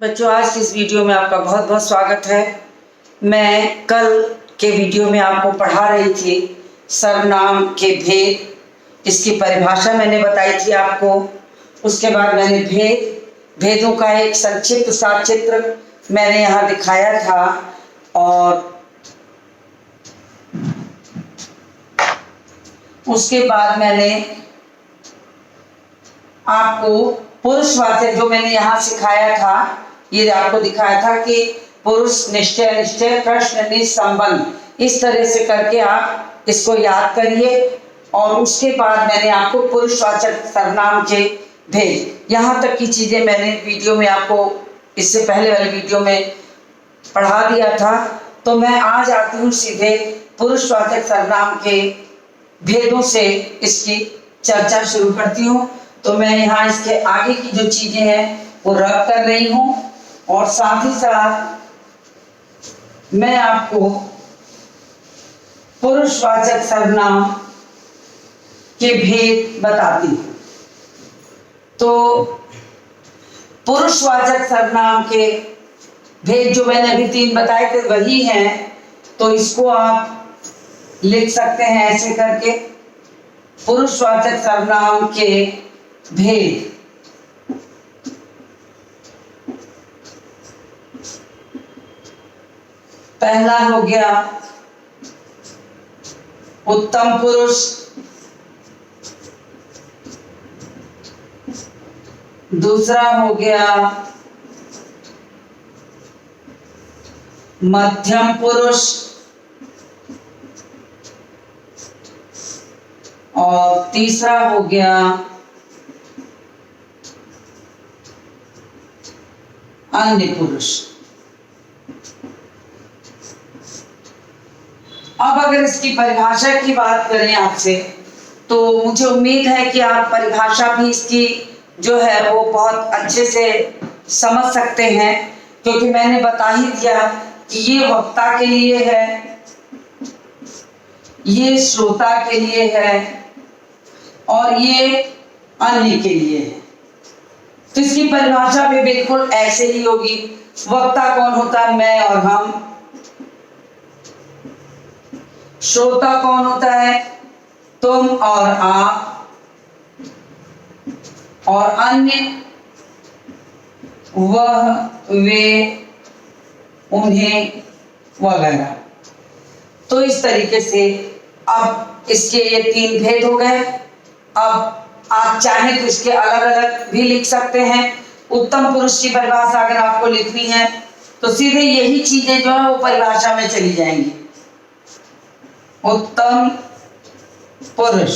बच्चों, आज की इस वीडियो में आपका बहुत बहुत स्वागत है। मैं कल के वीडियो में आपको पढ़ा रही थी सर्वनाम के भेद। इसकी परिभाषा मैंने बताई थी आपको। उसके बाद मैंने भेदों का एक संक्षिप्त सा चित्र मैंने यहाँ दिखाया था और उसके बाद मैंने आपको पुरुषवाचक जो मैंने यहाँ सिखाया था, ये आपको दिखाया था कि पुरुष निश्चय निश्चय प्रश्न निसंबंध, इस तरह से करके आप इसको याद करिए। और उसके बाद मैंने आपको पुरुषवाचक सर्वनाम के भेद, यहाँ तक की चीजें मैंने वीडियो में आपको इससे पहले वाले वीडियो में पढ़ा दिया था। तो मैं आज आती हूँ सीधे पुरुषवाचक सर्वनाम के भेदों से इसकी चर्चा शुरू करती हूँ। तो मैं यहाँ इसके आगे की जो चीजें हैं वो रब कर रही हूँ और साथ ही साथ मैं आपको पुरुषवाचक सर्वनाम के भेद बताती हूँ। तो पुरुषवाचक सर्वनाम के भेद जो मैंने अभी 3 बताए थे वही हैं। तो इसको आप लिख सकते हैं ऐसे करके, पुरुषवाचक सर्वनाम के भेद। पहला हो गया उत्तम पुरुष, दूसरा हो गया मध्यम पुरुष और तीसरा हो गया अन्य पुरुष। अब अगर इसकी परिभाषा की बात करें आपसे, तो मुझे उम्मीद है कि आप परिभाषा भी इसकी जो है वो बहुत अच्छे से समझ सकते हैं, क्योंकि मैंने बता ही दिया कि ये वक्ता के लिए है, ये श्रोता के लिए है और ये अन्य के लिए है। तो इसकी परिभाषा भी बिल्कुल ऐसे ही होगी। वक्ता कौन होता है? मैं और हम। श्रोता कौन होता है? तुम और आप। और अन्य वह, वे, उन्हें वगैरह। तो इस तरीके से अब इसके ये 3 भेद हो गए। अब आप चाहें तो इसके अलग अलग भी लिख सकते हैं। उत्तम पुरुष की परिभाषा अगर आपको लिखनी है तो सीधे यही चीजें जो है वो परिभाषा में चली जाएंगी। उत्तम पुरुष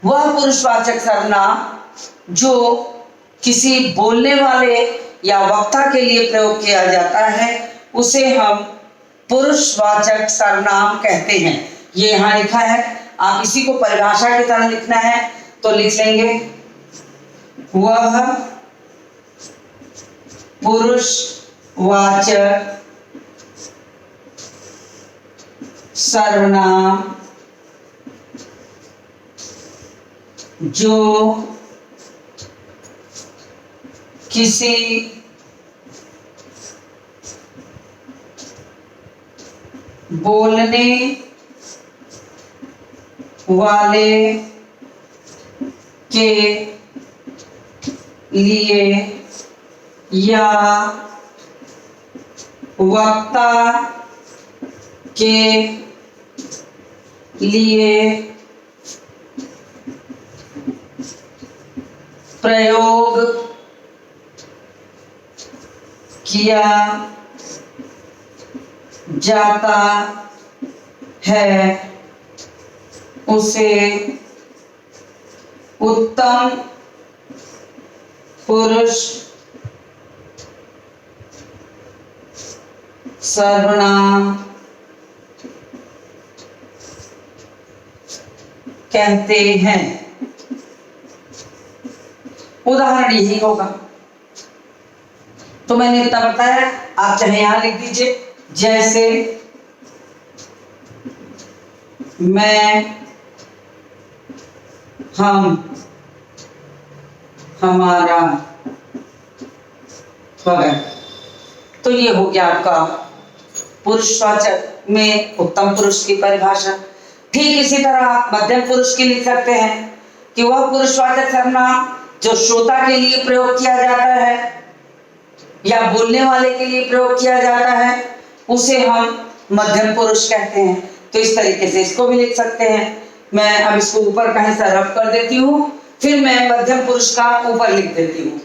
वह पुरुषवाचक सर्वनाम जो किसी बोलने वाले या वक्ता के लिए प्रयोग किया जाता है, उसे हम पुरुषवाचक सर्वनाम कहते हैं। ये यहाँ लिखा है, आप इसी को परिभाषा की तरह लिखना है तो लिख लेंगे, वह पुरुषवाचक सर्वनाम जो किसी बोलने वाले के लिए या वक्ता के लिए प्रयोग किया जाता है, उसे उत्तम पुरुष सर्वनाम कहते हैं। उदाहरण यही होगा। तो मैंने इतना बताया, आप चाहे यहां लिख दीजिए, जैसे मैं, हम, हमारा वगैरह। तो ये हो गया आपका पुरुषवाचक में उत्तम पुरुष की परिभाषा। ठीक इसी तरह आप मध्यम पुरुष की लिख सकते हैं कि वह पुरुषवाचक सर्वनाम जो श्रोता के लिए प्रयोग किया जाता है या बोलने वाले के लिए प्रयोग किया जाता है उसे हम मध्यम पुरुष कहते हैं। तो इस तरीके से इसको भी लिख सकते हैं। मैं अब इसको ऊपर का हिस्सा रफ कर देती हूँ, फिर मैं मध्यम पुरुष का ऊपर लिख देती हूँ।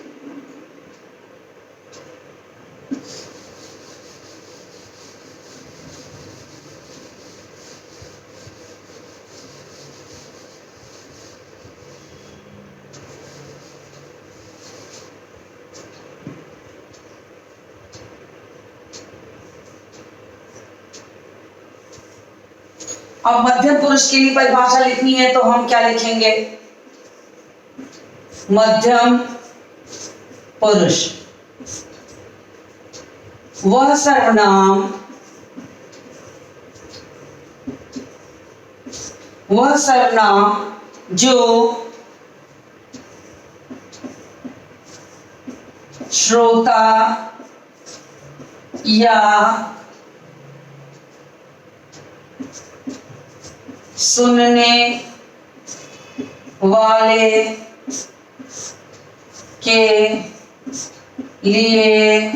अब मध्यम पुरुष के लिए परिभाषा लिखनी है तो हम क्या लिखेंगे? मध्यम पुरुष वह सर्वनाम जो श्रोता या सुनने वाले के लिए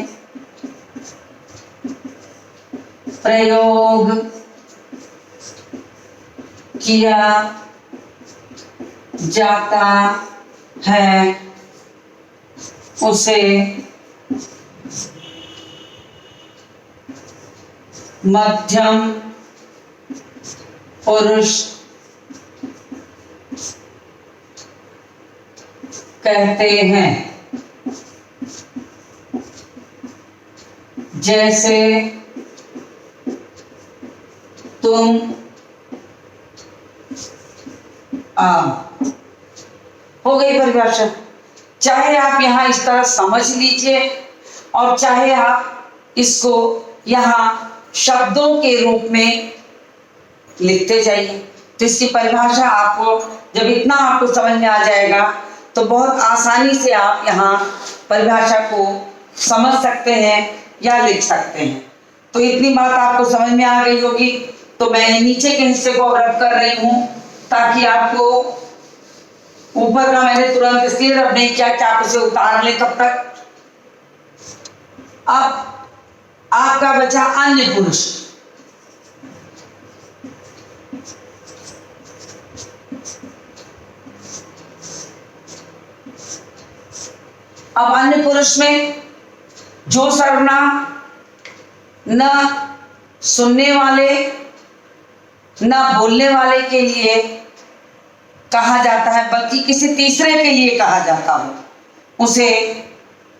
प्रयोग किया जाता है उसे मध्यम पुरुष कहते हैं। जैसे तुम हो गई परिभाषा। चाहे आप यहाँ इस तरह समझ लीजिए और चाहे आप इसको यहाँ शब्दों के रूप में लिखते जाइए। तो इसकी परिभाषा आपको जब इतना आपको समझ में आ जाएगा तो बहुत आसानी से आप यहाँ परिभाषा को समझ सकते हैं या लिख सकते हैं। तो इतनी बात आपको समझ में आ गई होगी। तो मैं नीचे के हिस्से को रब कर रही हूँ ताकि आपको ऊपर का मैंने तुरंत इसलिए रब नहीं किया कि आप उसे उतार लें तब तक। अब आपका बचा अन्य पुरुष। अब अन्य पुरुष में जो सर्वनाम न सुनने वाले न बोलने वाले के लिए कहा जाता है बल्कि किसी तीसरे के लिए कहा जाता हो उसे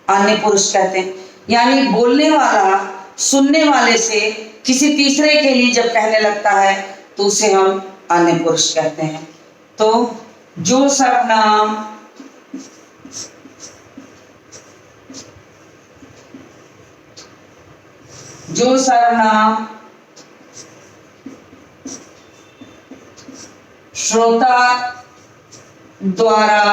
अन्य पुरुष कहते हैं। यानी बोलने वाला सुनने वाले से किसी तीसरे के लिए जब कहने लगता है तो उसे हम अन्य पुरुष कहते हैं। तो जो सर्वनाम श्रोता द्वारा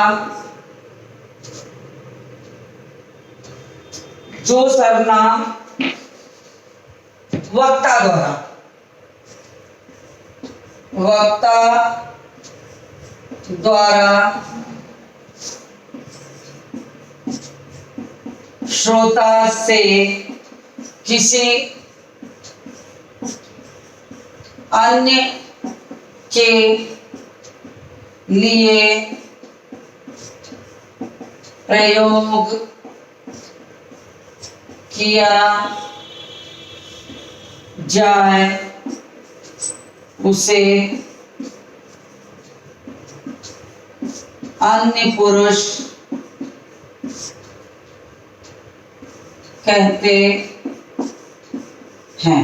वक्ता द्वारा श्रोता से किसी अन्य के लिए प्रयोग किया जाए उसे अन्य पुरुष कहते हैं।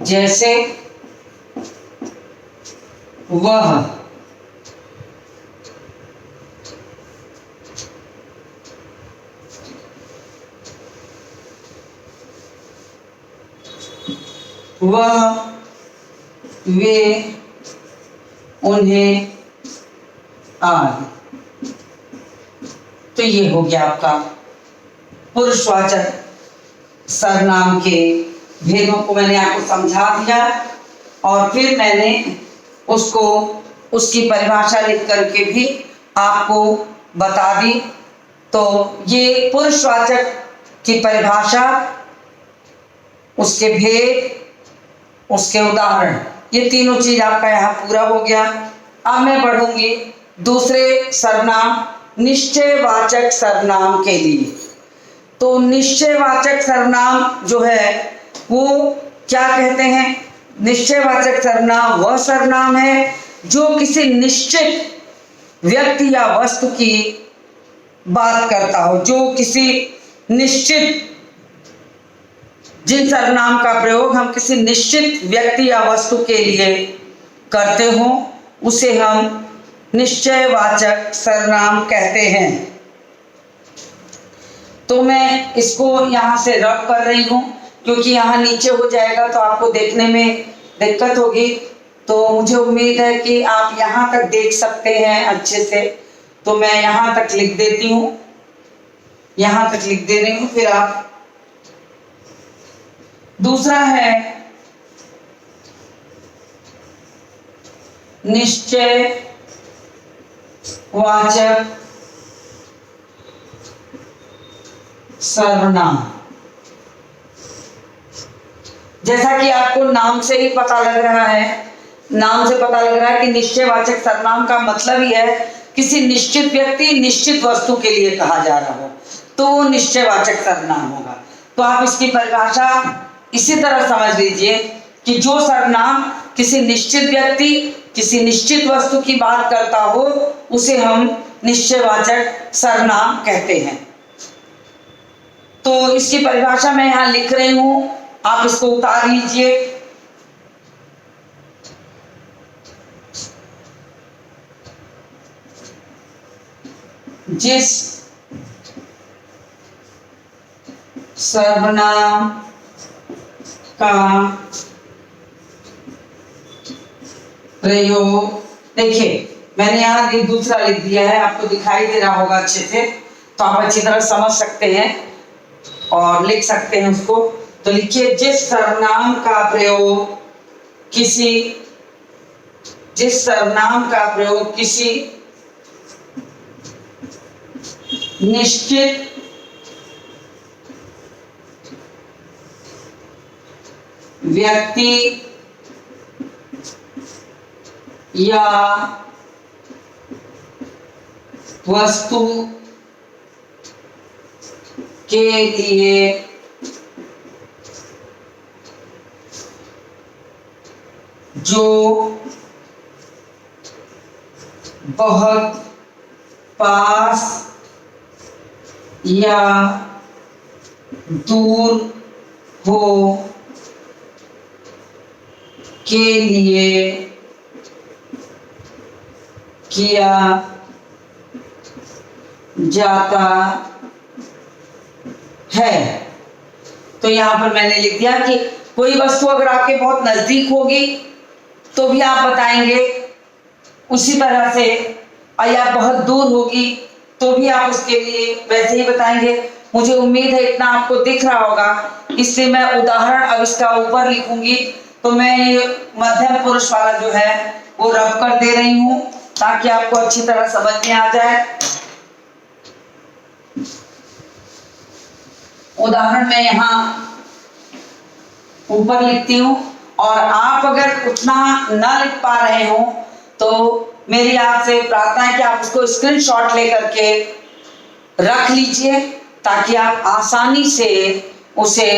जैसे वह वे उन्हें आदि। तो ये हो गया आपका पुरुषवाचक सर्वनाम के भेदों को मैंने आपको समझा दिया और फिर मैंने उसको उसकी परिभाषा लिख करके भी आपको बता दी। तो ये पुरुषवाचक की परिभाषा, उसके भेद, उसके उदाहरण, ये तीनों चीज आपका यहाँ पूरा हो गया। अब मैं बढ़ूंगी दूसरे सर्वनाम निश्चयवाचक सर्वनाम के लिए। तो निश्चयवाचक सर्वनाम जो है वो क्या कहते हैं? निश्चयवाचक सर्वनाम वह सर्वनाम है जो किसी निश्चित व्यक्ति या वस्तु की बात करता हो, जो किसी निश्चित, जिन सर्वनाम का प्रयोग हम किसी निश्चित व्यक्ति या वस्तु के लिए करते हो उसे हम निश्चयवाचक सर्वनाम कहते हैं। तो मैं इसको यहाँ से रब कर रही हूँ क्योंकि यहाँ नीचे हो जाएगा तो आपको देखने में दिक्कत होगी। तो मुझे उम्मीद है कि आप यहाँ तक देख सकते हैं अच्छे से। तो मैं यहाँ तक लिख देती हूँ, यहाँ तक लिख दे रही हूँ, फिर आप। दूसरा है निश्चयवाचक सर्वनाम। जैसा कि आपको नाम से ही पता लग रहा है, नाम से पता लग रहा है कि निश्चयवाचक सर्वनाम का मतलब ही है किसी निश्चित व्यक्ति, निश्चित वस्तु के लिए कहा जा रहा हो तो वो निश्चयवाचक सर्वनाम होगा। तो आप इसकी परिभाषा इसी तरह समझ लीजिए कि जो सर्वनाम किसी निश्चित व्यक्ति, किसी निश्चित वस्तु की बात करता हो उसे हम निश्चयवाचक सर्वनाम कहते हैं। तो इसकी परिभाषा मैं यहाँ लिख रही हूं, आप इसको उतार लीजिए। जिस सर्वनाम का प्रयोग, देखिए मैंने यहाँ दूसरा लिख दिया है, आपको दिखाई दे रहा होगा अच्छे से, तो आप अच्छी तरह समझ सकते हैं और लिख सकते हैं उसको। तो लिखिए जिस सर्वनाम का प्रयोग किसी, जिस सर्वनाम का प्रयोग किसी निश्चित व्यक्ति या वस्तु के लिए जो बहुत पास या दूर हो के लिए किया जाता है। तो यहां पर मैंने लिख दिया कि कोई वस्तु अगर आपके बहुत नजदीक होगी तो भी आप बताएंगे उसी तरह से, और या बहुत दूर होगी तो भी आप उसके लिए वैसे ही बताएंगे। मुझे उम्मीद है इतना आपको दिख रहा होगा, इसलिए मैं उदाहरण अब इसका ऊपर लिखूंगी। तो मैं ये मध्यम पुरुष वाला जो है वो रब कर दे रही हूं ताकि आपको अच्छी तरह समझ में आ जाए। उदाहरण मैं यहाँ ऊपर लिखती हूँ और आप अगर उतना ना लिख पा रहे हो तो मेरी आपसे प्रार्थना है कि आप उसको स्क्रीनशॉट लेकर के रख लीजिए ताकि आप आसानी से उसे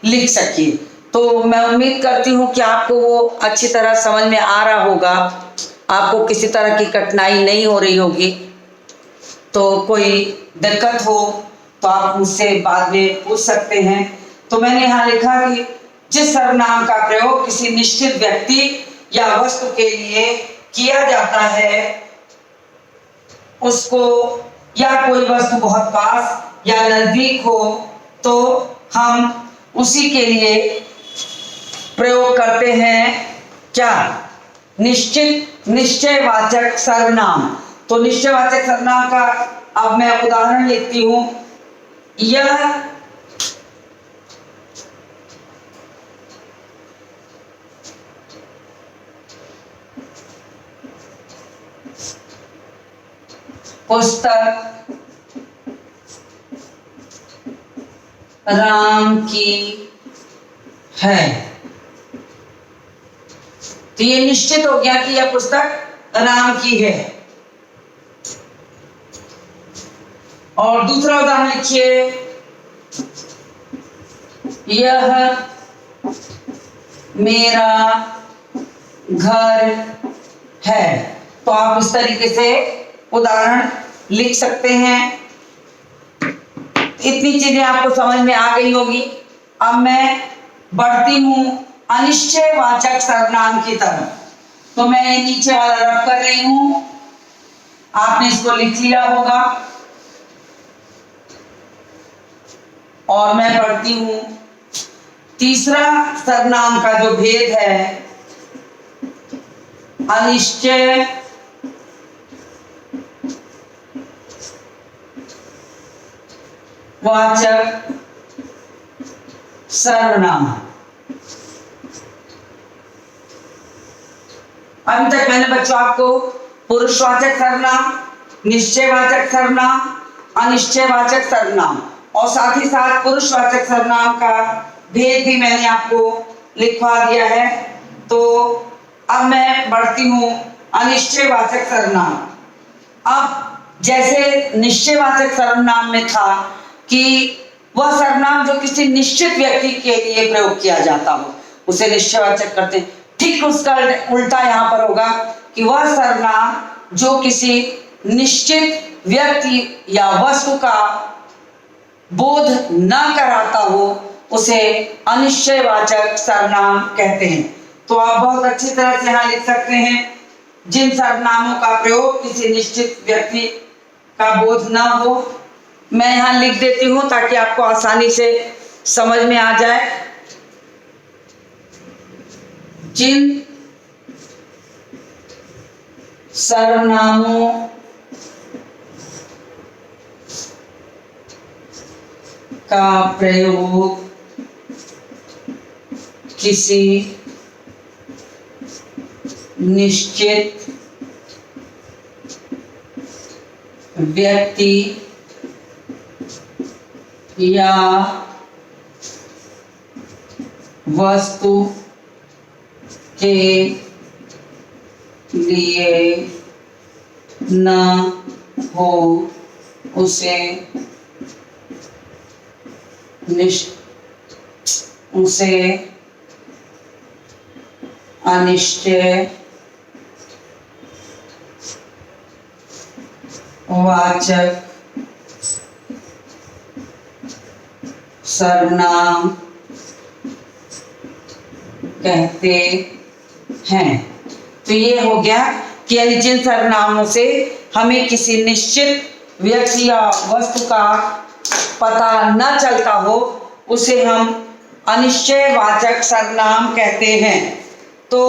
लिख सकिए। तो मैं उम्मीद करती हूँ कि आपको वो अच्छी तरह समझ में आ रहा होगा, आपको किसी तरह की कठिनाई नहीं हो रही होगी। तो कोई दिक्कत हो तो आप मुझसे बाद में पूछ सकते हैं। तो मैंने यहाँ लिखा कि जिस सर्वनाम का प्रयोग किसी निश्चित व्यक्ति या वस्तु के लिए किया जाता है उसको, या कोई वस्तु बहुत पास या नजदीक हो तो हम उसी के लिए प्रयोग करते हैं क्या? निश्चित, निश्चयवाचक सर्वनाम। तो निश्चयवाचक सर्वनाम का अब मैं उदाहरण लिखती हूं। यह पुस्तक राम की है। तो ये निश्चित हो गया कि यह पुस्तक राम की है। और दूसरा उदाहरण लिखिए, यह मेरा घर है। तो आप इस तरीके से उदाहरण लिख सकते हैं। इतनी चीजें आपको समझ में आ गई होगी। अब मैं बढ़ती हूं अनिश्चयवाचक सर्वनाम की तरफ। तो मैं ये नीचे वाला रब कर रही हूं, आपने इसको लिख लिया होगा। और मैं पढ़ती हूं तीसरा सर्वनाम का जो भेद है, अनिश्चय वाचक सर्वनाम। अभी तक मैंने बच्चों आपको पुरुषवाचक सर्वनाम, निश्चयवाचक सर्वनाम, अनिश्चयवाचक सर्वनाम और साथ ही साथ पुरुषवाचक सर्वनाम का भेद भी मैंने आपको लिखवा दिया है। तो अब मैं बढ़ती हूं अनिश्चयवाचक सर्वनाम। अब जैसे निश्चयवाचक सर्वनाम में था कि वह सर्वनाम जो किसी निश्चित व्यक्ति के लिए प्रयोग किया जाता हो उसे निश्चयवाचक करते हैं, ठीक उसका उल्टा यहाँ पर होगा कि वह सर्वनाम जो किसी निश्चित व्यक्ति या वस्तु का बोध न कराता हो उसे अनिश्चयवाचक सर्वनाम कहते हैं। तो आप बहुत अच्छी तरह से यहाँ लिख सकते हैं, जिन सर्वनामों का प्रयोग किसी निश्चित व्यक्ति का बोध न हो। मैं यहाँ लिख देती हूँ ताकि आपको आसानी से समझ में आ जाए। जिन सर्वनामों का प्रयोग किसी निश्चित व्यक्ति या वस्तु के लिए न हो उसे अनिश्चय वाचक सर्वनाम कहते हैं। तो ये हो गया कि जिन सर्वनामों से हमें किसी निश्चित व्यक्ति या वस्तु का पता न चलता हो उसे हम अनिश्चयवाचक सर्वनाम कहते हैं। तो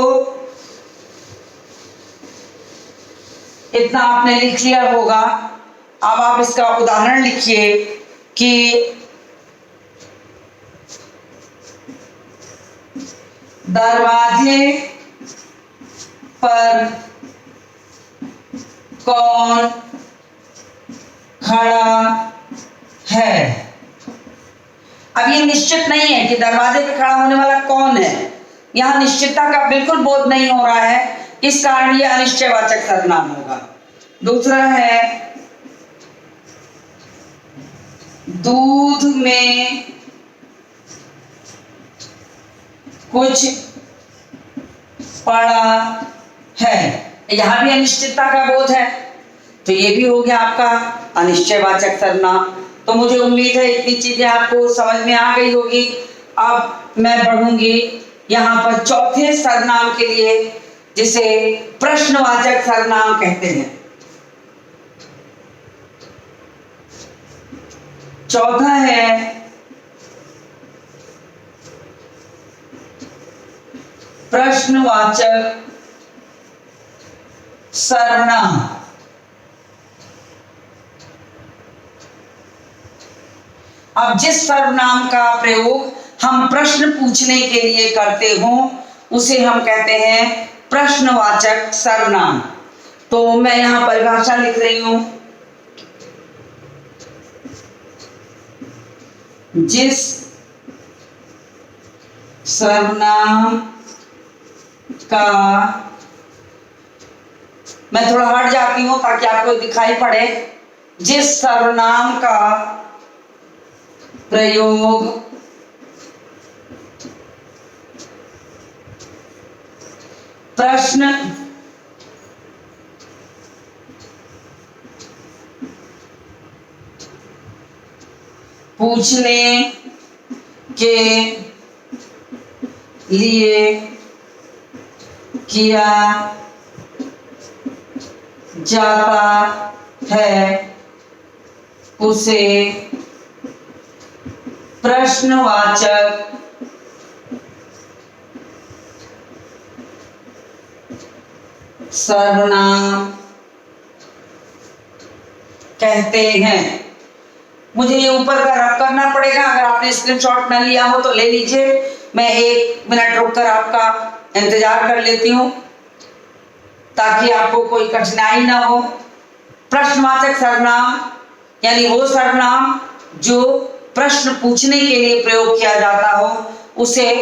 इतना आपने लिख लिया होगा। अब आप इसका उदाहरण लिखिए कि दरवाजे पर कौन खड़ा है। अब ये निश्चित नहीं है कि दरवाजे पे खड़ा होने वाला कौन है, यहां निश्चितता का बिल्कुल बोध नहीं हो रहा है, इस कारण ये अनिश्चयवाचक सर्वनाम होगा। दूसरा है दूध में कुछ पड़ा है, यहां भी अनिश्चितता का बोध है, तो ये भी हो गया आपका अनिश्चयवाचक सर्वनाम। तो मुझे उम्मीद है इतनी चीजें आपको समझ में आ गई होगी। अब मैं बढ़ूंगी यहाँ पर चौथे सर्वनाम के लिए, जिसे प्रश्नवाचक सर्वनाम कहते हैं। चौथा है प्रश्नवाचक सर्वनाम। अब जिस सर्वनाम का प्रयोग हम प्रश्न पूछने के लिए करते हो उसे हम कहते हैं प्रश्नवाचक सर्वनाम। तो मैं यहां परिभाषा लिख रही हूं, जिस सर्वनाम का, मैं थोड़ा हट जाती हूं ताकि आपको दिखाई पड़े, जिस सर्वनाम का प्रयोग प्रश्न पूछने के लिए किया जाता है उसे प्रश्नवाचक सर्वनाम कहते हैं। मुझे ये ऊपर का रब करना पड़ेगा, अगर आपने स्क्रीनशॉट न लिया हो तो ले लीजिए, मैं 1 मिनट रुककर आपका इंतजार कर लेती हूं ताकि आपको कोई कठिनाई ना हो। प्रश्नवाचक सर्वनाम यानी वो सर्वनाम जो प्रश्न पूछने के लिए प्रयोग किया जाता हो उसे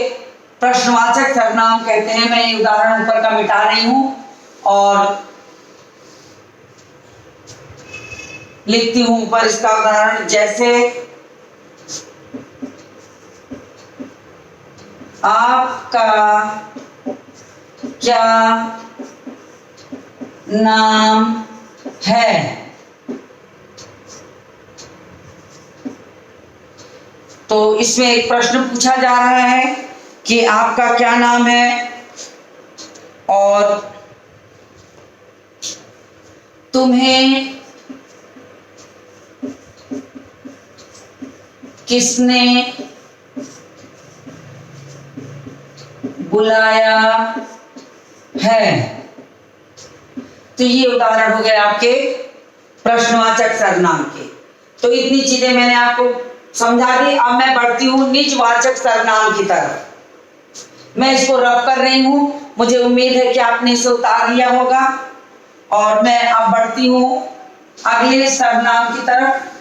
प्रश्नवाचक सर्वनाम कहते हैं। मैं ये उदाहरण ऊपर का मिटा रही हूं और लिखती हूं ऊपर इसका उदाहरण, जैसे आपका क्या नाम है। तो इसमें एक प्रश्न पूछा जा रहा है कि आपका क्या नाम है और तुम्हें किसने बुलाया है। तो ये उदाहरण हो गए आपके प्रश्नवाचक सर्वनाम के। तो इतनी चीजें मैंने आपको समझा दी। अब मैं बढ़ती हूं निजवाचक सर्वनाम की तरफ। मैं इसको रब कर रही हूं, मुझे उम्मीद है कि आपने इसे उतार लिया होगा। और मैं अब बढ़ती हूं अगले सर्वनाम की तरफ।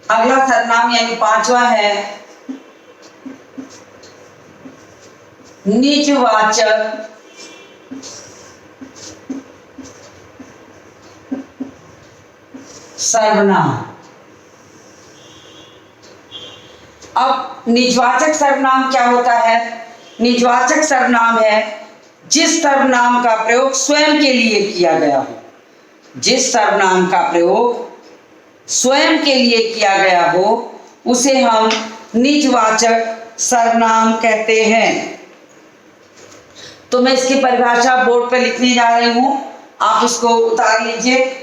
अगला सर्वनाम यानी 5वां है निजवाचक सर्वनाम। अब निजवाचक सर्वनाम क्या होता है? निजवाचक सर्वनाम है जिस सर्वनाम का प्रयोग स्वयं के लिए किया गया हो। जिस सर्वनाम का प्रयोग स्वयं के लिए किया गया हो उसे हम निजवाचक सर्वनाम कहते हैं। तो मैं इसकी परिभाषा बोर्ड पर लिखने जा रही हूं, आप इसको उतार लीजिए।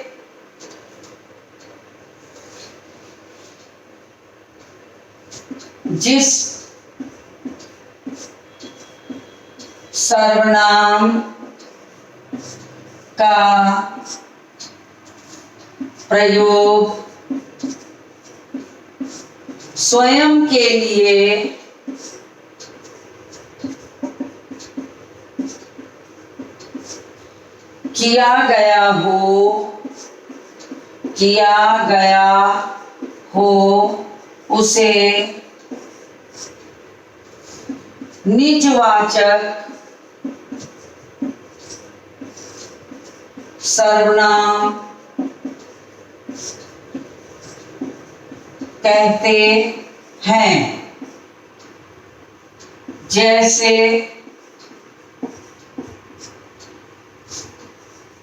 जिस सर्वनाम का प्रयोग स्वयं के लिए किया गया हो उसे निजवाचक सर्वनाम कहते हैं। जैसे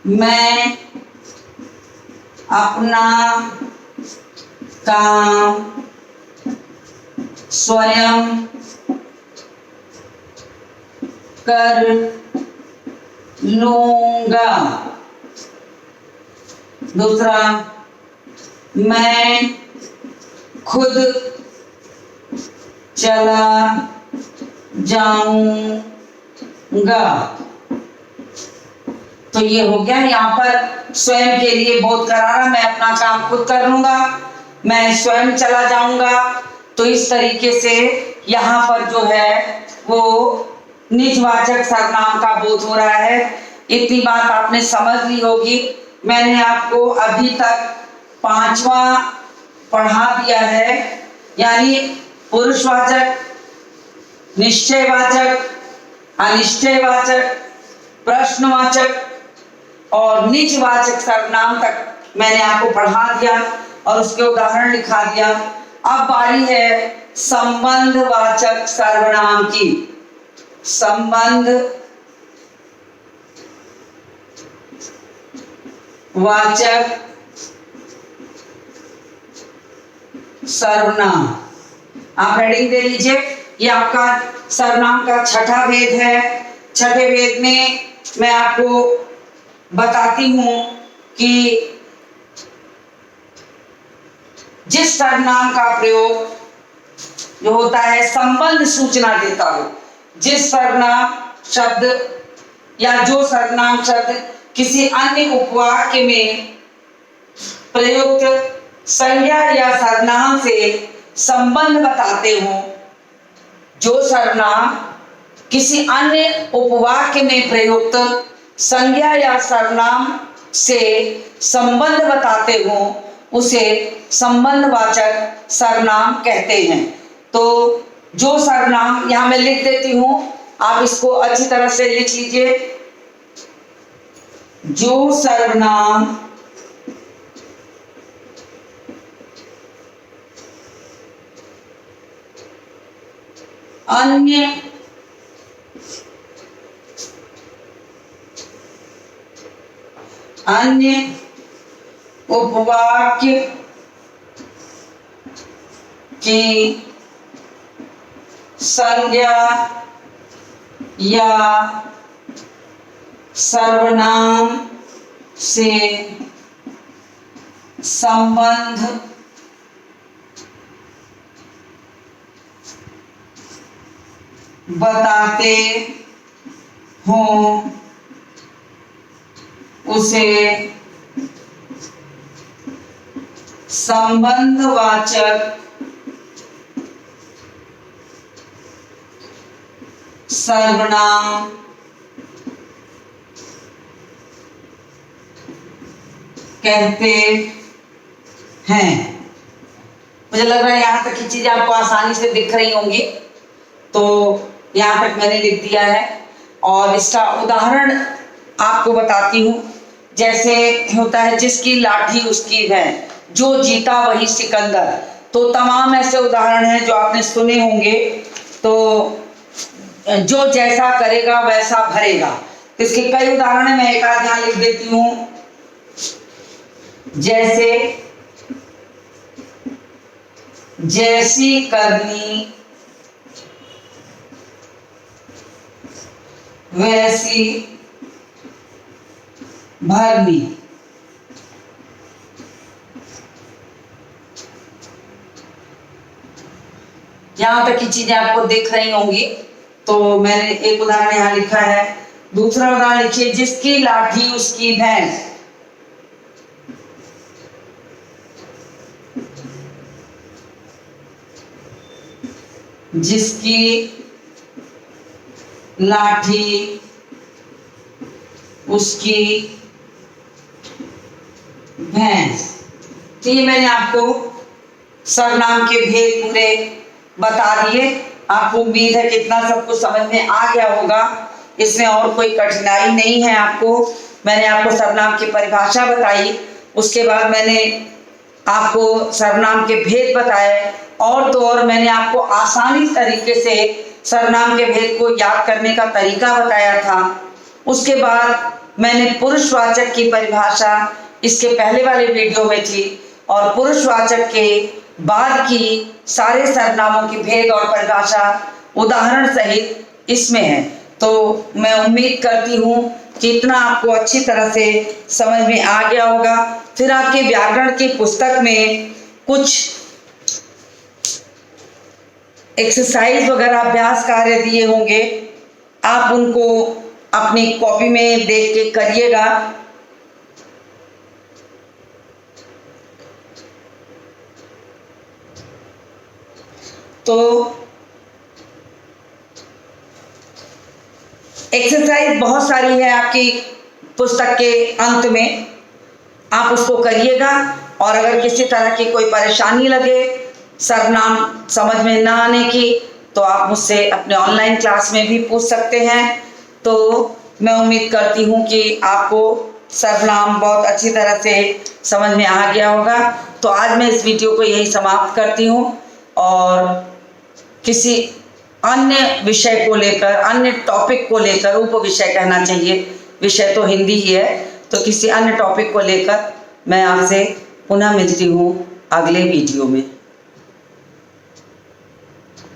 मैं अपना काम स्वयं कर लूंगा। दूसरा, मैं खुद चला तो ये हो गया। यहाँ पर स्वयं के लिए बोध कराना, मैं अपना काम खुद कर लूंगा, मैं स्वयं चला जाऊंगा। तो इस तरीके से यहाँ पर जो है वो निजवाचक सर्वनाम का बोध हो रहा है। इतनी बात आपने समझ ली होगी। मैंने आपको अभी तक 5वां पढ़ा दिया है, यानी पुरुषवाचक, निश्चयवाचक, अनिश्चयवाचक, प्रश्नवाचक और निजवाचक सर्वनाम तक मैंने आपको पढ़ा दिया और उसके उदाहरण लिखा दिया। अब बारी है संबंधवाचक सर्वनाम की। संबंधवाचक सर्वनाम, आप हेडिंग दे लीजिए। ये आपका सर्वनाम का छठा भेद है। छठे भेद में मैं आपको बताती हूं कि जिस सर्वनाम का प्रयोग जो होता है संबंध सूचना देता हो, जिस सर्वनाम शब्द या जो सर्वनाम शब्द किसी अन्य उपवाक्य में प्रयुक्त संज्ञा या सर्वनाम से संबंध बताते हो, जो सर्वनाम किसी अन्य उपवाक्य में प्रयुक्त संज्ञा या सर्वनाम से संबंध बताते हो, उसे संबंधवाचक सर्वनाम कहते हैं। तो जो सर्वनाम, यहां मैं लिख देती हूं, आप इसको अच्छी तरह से लिख लीजिए। जो सर्वनाम अन्य उपवाक्य की संज्ञा या सर्वनाम से संबंध बताते हो, उसे संबंधवाचक सर्वनाम कहते हैं। मुझे लग रहा है यहां तक की चीजें आपको आसानी से दिख रही होंगी, तो यहां तक मैंने लिख दिया है और इसका उदाहरण आपको बताती हूं। जैसे होता है जिसकी लाठी उसकी है, जो जीता वही सिकंदर। तो तमाम ऐसे उदाहरण हैं जो आपने सुने होंगे। तो जो जैसा करेगा वैसा भरेगा, इसके कई उदाहरण है, मैं एक आध यहां लिख देती हूं। जैसे जैसी करनी वैसी भरनी। यहां तक की चीजें आपको दिख रही होंगी। तो मैंने एक उदाहरण यहां लिखा है। दूसरा उदाहरण लिखिए, जिसकी लाठी उसकी भैंस। जिसकी लाठी उसकी भैंस। तो ये मैंने आपको सर्वनाम के भेद पूरे बता दिए। आपको उम्मीद है कितना सब कुछ समझ में आ गया होगा, इसमें और कोई कठिनाई नहीं है। आपको मैंने आपको सर्वनाम की परिभाषा बताई, उसके बाद मैंने आपको सर्वनाम के भेद बताए, और तो और मैंने आपको आसानी तरीके से सर्वनाम के भेद को याद करने का तरीका बताया था। उसके बाद मैंने पुरुषवाचक की परिभाषा इसके पहले वाले वीडियो में थी, और पुरुषवाचक के बाद की सारे सर्वनामों की भेद और परिभाषा उदाहरण सहित इसमें है। तो मैं उम्मीद करती हूँ कि इतना आपको अच्छी तरह से समझ में आ गया होगा। फिर आपके व्याकरण की पुस्तक में कुछ एक्सरसाइज वगैरह अभ्यास कार्य दिए होंगे, आप उनको अपनी कॉपी में देख के करिएगा। तो एक्सरसाइज बहुत सारी है आपकी पुस्तक के अंत में, आप उसको करिएगा। और अगर किसी तरह की कोई परेशानी लगे सर्वनाम समझ में ना आने की, तो आप मुझसे अपने ऑनलाइन क्लास में भी पूछ सकते हैं। तो मैं उम्मीद करती हूँ कि आपको सर्वनाम बहुत अच्छी तरह से समझ में आ गया होगा। तो आज मैं इस वीडियो को यही समाप्त करती हूँ, और किसी अन्य विषय को लेकर, अन्य टॉपिक को लेकर, उपविषय कहना चाहिए, विषय तो हिंदी ही है, तो किसी अन्य टॉपिक को लेकर मैं आपसे पुनः मिलती हूँ अगले वीडियो में।